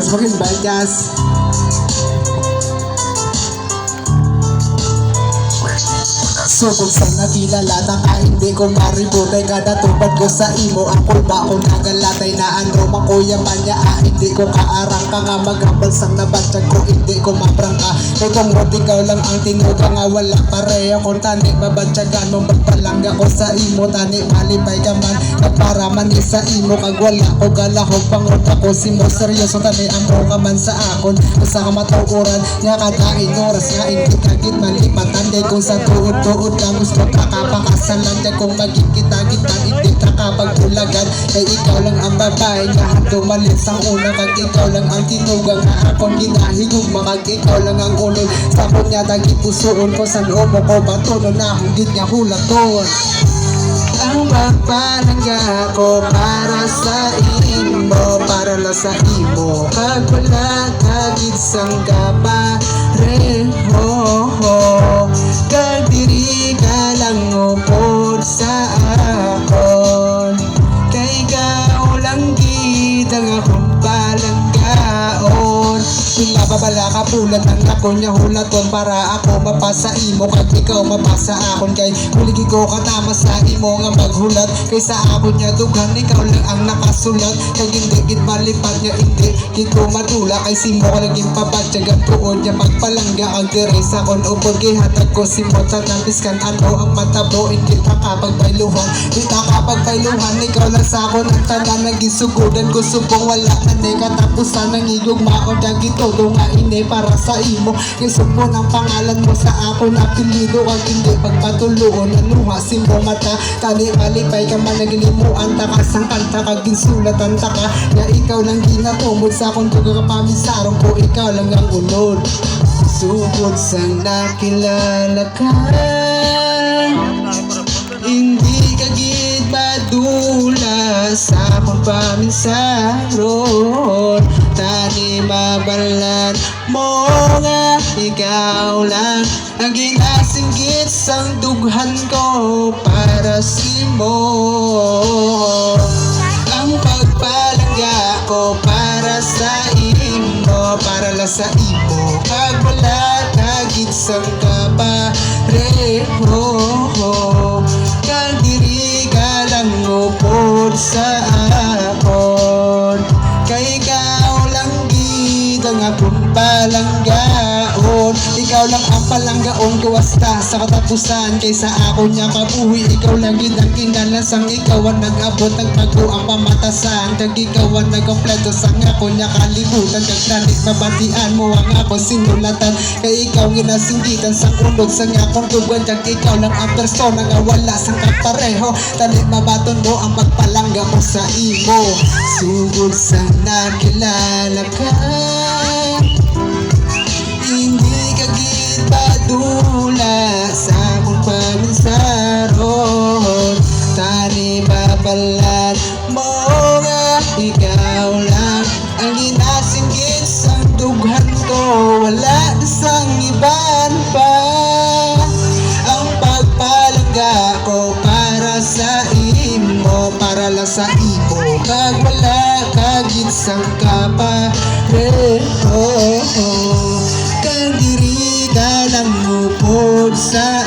Smoking Valgas. Subok sa nakilalata ka, hindi ko maributay kada tubad ko sa imo. Ang kulba ko nagalatay na ano makuya man niya hindi ko kaarang ka nga magambal sang nabatyag ko, hindi ko maprang ka. Kay kung ikaw lang ang tinuga nga wala pareho kung tani babatyagan mo magpalangga ko sa imo. Tani malipay ka man para man sa imo kag wala ko galahog pangrot ako si mo seryoso tani amo ka man sa akon sa kamatauran nga kadain oras nga hindi kagit malipatan day kung sa tuod lang gusto kakapakasalan niya kung maging kita-kita hindi kakapagtulagan kay ikaw lang ang babae nga dumalit sang una kag ikaw lang ang tinugang nga akong ginahigog makag ikaw lang ang unod sa kunya dagi pusoon ko sa loob ko batunon na hindi niya hulaton. Ang magpalangga ko para sa imo, para lang sa imo kag wala kagid sang kapareho kag diri ka lang upod sa akon kay ikaw lang gid ang akong palanggaon. Pinababala ka pulat ang ako niya hulaton para ako mapasa imo kag ikaw mapasa akon kay huligi ko katama sa imo nga maghulat kay sa akon niya dughan ikaw lang ang nakasulat kay hindi gid malipad niya hindi gid ko madula kay simo ko naging pabatyagan tuod niya pagpalangga ang dire sa kon upod kay hatag ko simo tanan biskan ano ang matabo hindi ta kapagbayluhan di ta kapagbayluhan ikaw lang sa akon ang tanan nagisugudan ko subong wala na katapusan ng igugmaon dagi todo nga ini para sa imo kay sumo ng pangalan mo sa akon apelyido kag hindi pagpatuloon nanuha simbo mata tani malipay ka man naglimuan ta kasang kanta kag ginsulatan ta ka nga ikaw lang ginatumod sa akon tuga kapamisarong ko ikaw lang ang unod. Sugod sang nakilala ka hindi ka gid madula sa akong paminsaron tani mabalan mo nga ikaw lang ang ginasinggit sang dughan ko para simo. Ang pagpalangga ko para sa imo, para lang sa imo kag wala kagid sang kapareho kag diri ka lang upod sa akon kay ikaw lang gid ang akong palanggaon. Ikaw lang ang palanggaon kawasta sa katapusan kay sa akon niya kabuhi ikaw lang gid ang kinalasang ikaw ang nag-abot ng bago ang pamatasan kag ikaw ang nagkompleto sa akon niya kalibutan kag nalit mabatian mo ang ako sinulatan kay ikaw ginasinggitan sa ulog sa akong tugon kag ikaw lang ang persona nga wala sang kapareho talit mabaton mo ang pagpalangga ko sa imo. Sugod sa nakilala ka hindi ka gid padula sa akong paminsaron tani babalan mo nga ikaw lang ang ginasinggit sa dughan ko wala na sang iban pa. Ang pagpalangga ko para sa imo, para lang sa imo kag wala kagid sang kapareho kag diri ka lang upod sa